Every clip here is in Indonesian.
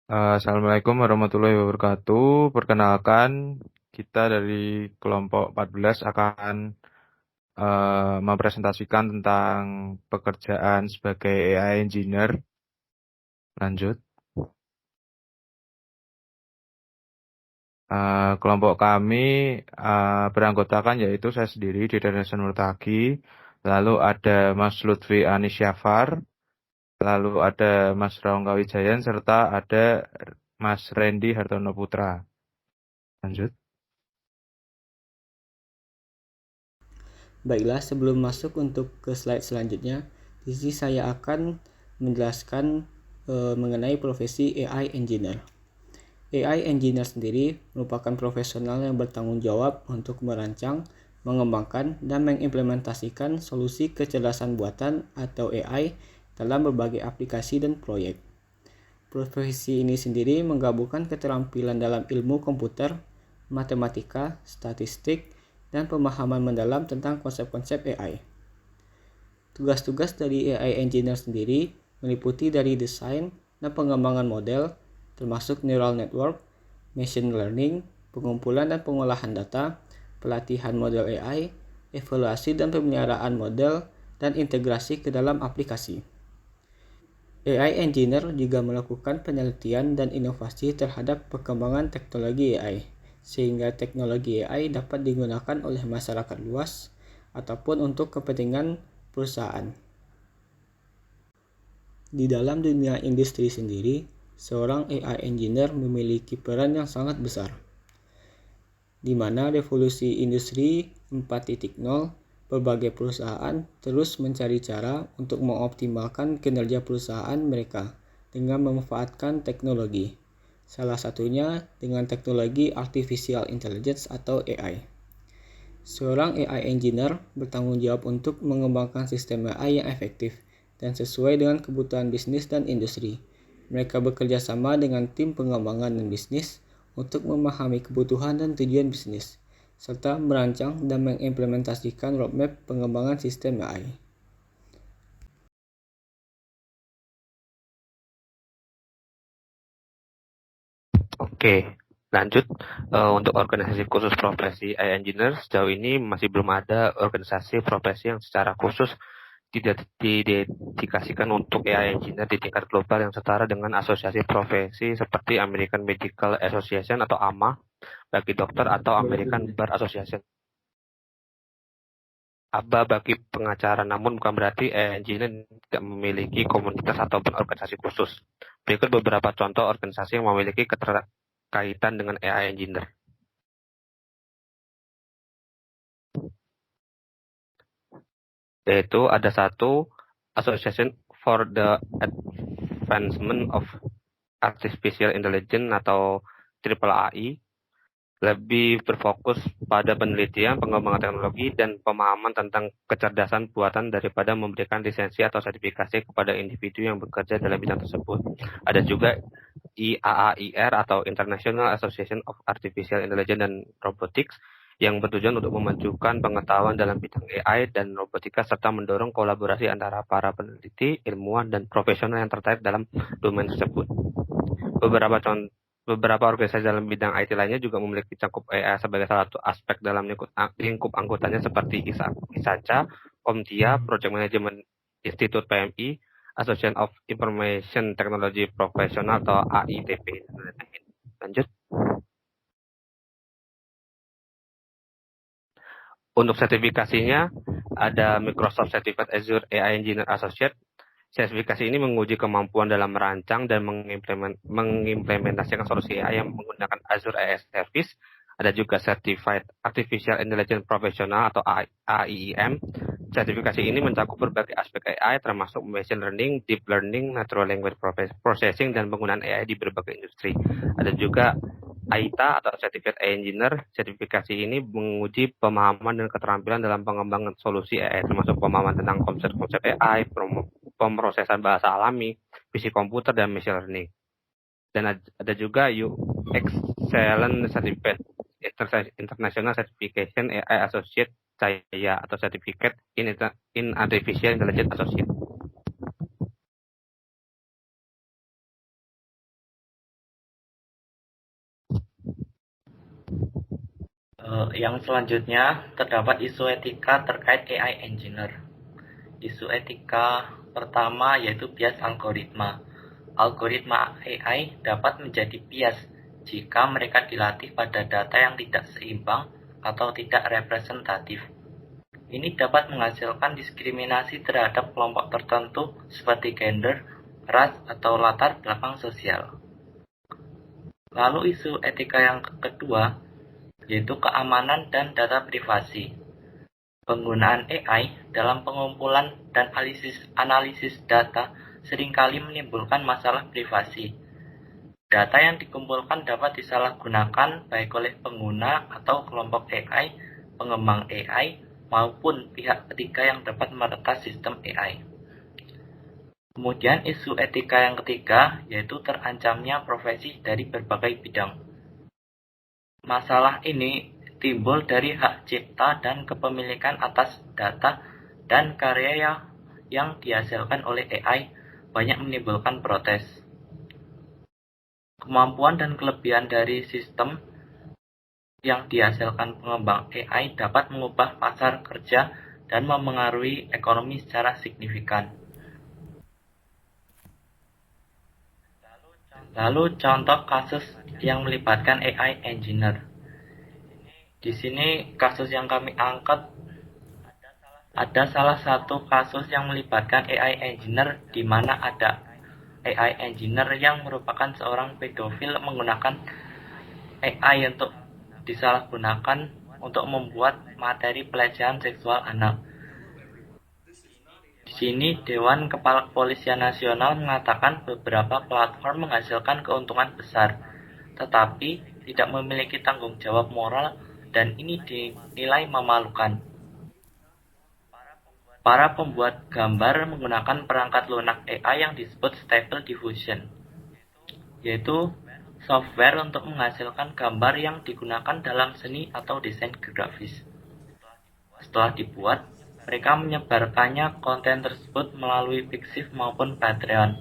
Assalamualaikum warahmatullahi wabarakatuh. Perkenalkan, kita dari kelompok 14 akan mempresentasikan tentang pekerjaan sebagai AI Engineer. Lanjut. Kelompok kami beranggotakan yaitu saya sendiri, Dedan Hasan Murtagi, lalu ada Mas Lutfi Anisyafar, lalu ada Mas Rangga Wijayan, serta ada Mas Randy Hartono Putra. Lanjut. Baiklah, sebelum masuk untuk ke slide selanjutnya, di sini saya akan menjelaskan mengenai profesi AI Engineer. AI Engineer sendiri merupakan profesional yang bertanggung jawab untuk merancang, mengembangkan, dan mengimplementasikan solusi kecerdasan buatan atau AI dalam berbagai aplikasi dan proyek. Profesi ini sendiri menggabungkan keterampilan dalam ilmu komputer, matematika, statistik, dan pemahaman mendalam tentang konsep-konsep AI. Tugas-tugas dari AI Engineer sendiri meliputi dari desain dan pengembangan model, termasuk neural network, machine learning, pengumpulan dan pengolahan data, pelatihan model AI, evaluasi dan pemeliharaan model, dan integrasi ke dalam aplikasi. AI Engineer juga melakukan penelitian dan inovasi terhadap perkembangan teknologi AI, sehingga teknologi AI dapat digunakan oleh masyarakat luas ataupun untuk kepentingan perusahaan. Di dalam dunia industri sendiri, seorang AI Engineer memiliki peran yang sangat besar, di mana revolusi industri 4.0, berbagai perusahaan terus mencari cara untuk mengoptimalkan kinerja perusahaan mereka dengan memanfaatkan teknologi. Salah satunya dengan teknologi Artificial Intelligence atau AI. Seorang AI Engineer bertanggung jawab untuk mengembangkan sistem AI yang efektif dan sesuai dengan kebutuhan bisnis dan industri. Mereka bekerja sama dengan tim pengembangan dan bisnis untuk memahami kebutuhan dan tujuan bisnis, serta merancang dan mengimplementasikan roadmap pengembangan sistem AI. Oke, lanjut. Untuk organisasi khusus profesi AI Engineer, sejauh ini masih belum ada organisasi profesi yang secara khusus didedikasikan untuk AI Engineer di tingkat global yang setara dengan asosiasi profesi seperti American Medical Association atau AMA bagi dokter atau American Bar Association. ABA bagi pengacara, namun bukan berarti AI Engineer tidak memiliki komunitas ataupun organisasi khusus. Berikut beberapa contoh organisasi yang memiliki keterkaitan dengan AI Engineer. Yaitu ada satu Association for the Advancement of Artificial Intelligence atau AAAI, lebih berfokus pada penelitian, pengembangan teknologi, dan pemahaman tentang kecerdasan buatan daripada memberikan lisensi atau sertifikasi kepada individu yang bekerja dalam bidang tersebut. Ada juga IAAIR atau International Association of Artificial Intelligence and Robotics yang bertujuan untuk memajukan pengetahuan dalam bidang AI dan robotika serta mendorong kolaborasi antara para peneliti, ilmuwan, dan profesional yang terkait dalam domain tersebut. Beberapa organisasi dalam bidang IT lainnya juga memiliki cakup AI sebagai salah satu aspek dalam lingkup anggotanya seperti ISACA, Omtia, Project Management Institute PMI, Association of Information Technology Professional atau AITP. Lanjut. Untuk sertifikasinya, ada Microsoft Certified Azure AI Engineer Associate. Sertifikasi ini menguji kemampuan dalam merancang dan mengimplementasikan solusi AI yang menggunakan Azure AI Service. Ada juga Certified Artificial Intelligence Professional atau AIIM. Sertifikasi ini mencakup berbagai aspek AI termasuk machine learning, deep learning, natural language processing, dan penggunaan AI di berbagai industri. Ada juga AITA atau Certified AI Engineer. Sertifikasi ini menguji pemahaman dan keterampilan dalam pengembangan solusi AI termasuk pemahaman tentang konsep-konsep AI, pemrosesan bahasa alami, fisik komputer, dan machine learning. Dan ada juga Excellent Certificate International Certification AI Associate saya atau Certificate in Artificial Intelligence Associate. Yang selanjutnya terdapat isu etika terkait AI engineer. Isu etika pertama yaitu bias algoritma. Algoritma AI dapat menjadi bias jika mereka dilatih pada data yang tidak seimbang atau tidak representatif. Ini dapat menghasilkan diskriminasi terhadap kelompok tertentu seperti gender, ras, atau latar belakang sosial. Lalu isu etika yang kedua yaitu keamanan dan data privasi. Penggunaan AI dalam pengumpulan dan analisis data seringkali menimbulkan masalah privasi. Data yang dikumpulkan dapat disalahgunakan baik oleh pengguna atau kelompok AI, pengembang AI, maupun pihak ketiga yang dapat meretas sistem AI. Kemudian isu etika yang ketiga yaitu terancamnya profesi dari berbagai bidang. Masalah ini timbul dari hak cipta dan kepemilikan atas data dan karya yang dihasilkan oleh AI banyak menimbulkan protes. Kemampuan dan kelebihan dari sistem yang dihasilkan pengembang AI dapat mengubah pasar kerja dan memengaruhi ekonomi secara signifikan. Lalu contoh kasus yang melibatkan AI engineer. Di sini kasus yang kami angkat ada salah satu kasus yang melibatkan AI engineer di mana ada AI engineer yang merupakan seorang pedofil menggunakan AI untuk disalahgunakan untuk membuat materi pelecehan seksual anak. Di sini Dewan Kepala Kepolisian Nasional mengatakan beberapa platform menghasilkan keuntungan besar, tetapi tidak memiliki tanggung jawab moral dan ini dinilai memalukan. Para pembuat gambar menggunakan perangkat lunak AI yang disebut Stable Diffusion, yaitu software untuk menghasilkan gambar yang digunakan dalam seni atau desain grafis. Setelah dibuat, mereka menyebarkannya konten tersebut melalui Pixiv maupun Patreon.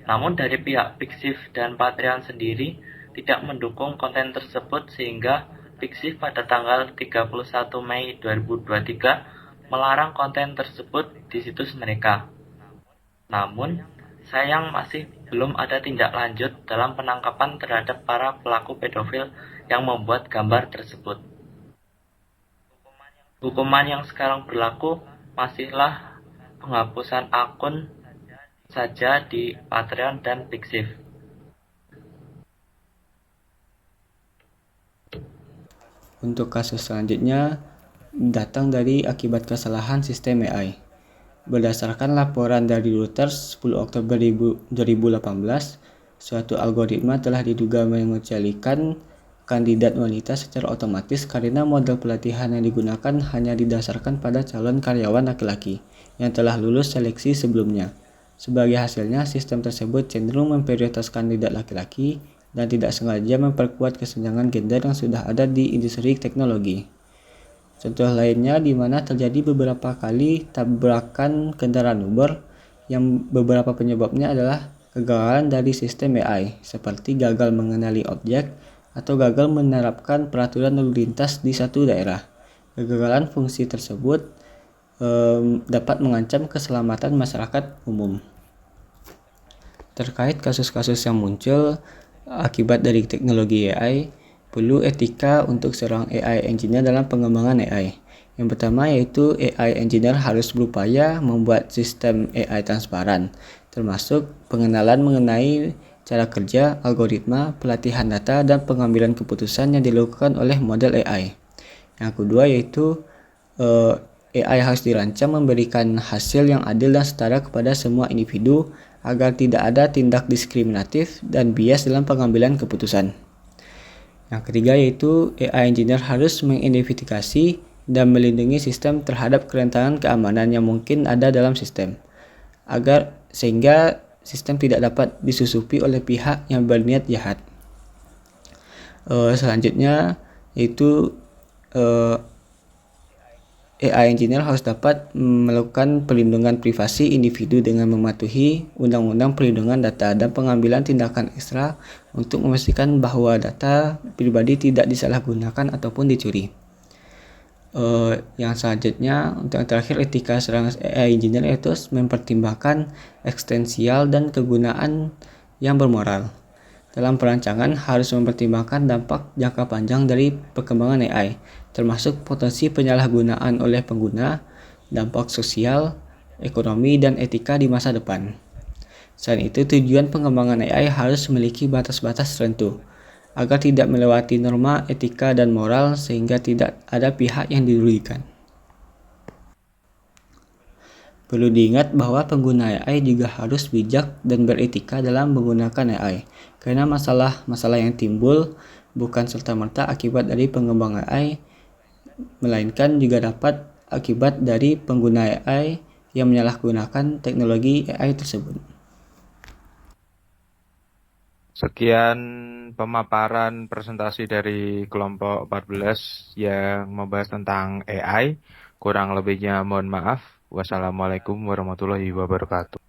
Namun dari pihak Pixiv dan Patreon sendiri tidak mendukung konten tersebut sehingga Pixiv pada tanggal 31 Mei 2023 melarang konten tersebut di situs mereka. Namun, sayang masih belum ada tindak lanjut dalam penangkapan terhadap para pelaku pedofil yang membuat gambar tersebut. Hukuman yang sekarang berlaku masihlah penghapusan akun saja di Patreon dan Pixiv. Untuk kasus selanjutnya datang dari akibat kesalahan sistem AI. Berdasarkan laporan dari Reuters 10 Oktober 2018, suatu algoritma telah diduga mengecualikan kandidat wanita secara otomatis karena model pelatihan yang digunakan hanya didasarkan pada calon karyawan laki-laki yang telah lulus seleksi sebelumnya. Sebagai hasilnya, sistem tersebut cenderung memprioritaskan kandidat laki-laki dan tidak sengaja memperkuat kesenjangan gender yang sudah ada di industri teknologi. Contoh lainnya di mana terjadi beberapa kali tabrakan kendaraan Uber yang beberapa penyebabnya adalah kegagalan dari sistem AI, seperti gagal mengenali objek atau gagal menerapkan peraturan lalu lintas di satu daerah. Kegagalan fungsi tersebut dapat mengancam keselamatan masyarakat umum. Terkait kasus-kasus yang muncul akibat dari teknologi AI, perlu etika untuk seorang AI engineer dalam pengembangan AI. Yang pertama yaitu AI engineer harus berupaya membuat sistem AI transparan, termasuk pengenalan mengenai cara kerja, algoritma, pelatihan data, dan pengambilan keputusan yang dilakukan oleh model AI. Yang kedua yaitu AI harus dirancang memberikan hasil yang adil dan setara kepada semua individu agar tidak ada tindak diskriminatif dan bias dalam pengambilan keputusan. Yang ketiga yaitu AI engineer harus mengidentifikasi dan melindungi sistem terhadap kerentanan keamanan yang mungkin ada dalam sistem, sehingga sistem tidak dapat disusupi oleh pihak yang berniat jahat. Selanjutnya yaitu AI engineer harus dapat melakukan perlindungan privasi individu dengan mematuhi Undang-Undang Perlindungan Data dan pengambilan tindakan ekstra untuk memastikan bahwa data pribadi tidak disalahgunakan ataupun dicuri. Yang selanjutnya, untuk yang terakhir, etika seorang AI engineer itu mempertimbangkan eksistensial dan kegunaan yang bermoral. Dalam perancangan harus mempertimbangkan dampak jangka panjang dari perkembangan AI, termasuk potensi penyalahgunaan oleh pengguna, dampak sosial, ekonomi, dan etika di masa depan. Selain itu, tujuan pengembangan AI harus memiliki batas-batas tertentu, agar tidak melewati norma etika dan moral sehingga tidak ada pihak yang dirugikan. Perlu diingat bahwa pengguna AI juga harus bijak dan beretika dalam menggunakan AI, karena masalah-masalah yang timbul bukan serta-merta akibat dari pengembangan AI, melainkan juga dapat akibat dari pengguna AI yang menyalahgunakan teknologi AI tersebut. Sekian pemaparan presentasi dari kelompok 14 yang membahas tentang AI. Kurang lebihnya mohon maaf. Wassalamualaikum warahmatullahi wabarakatuh.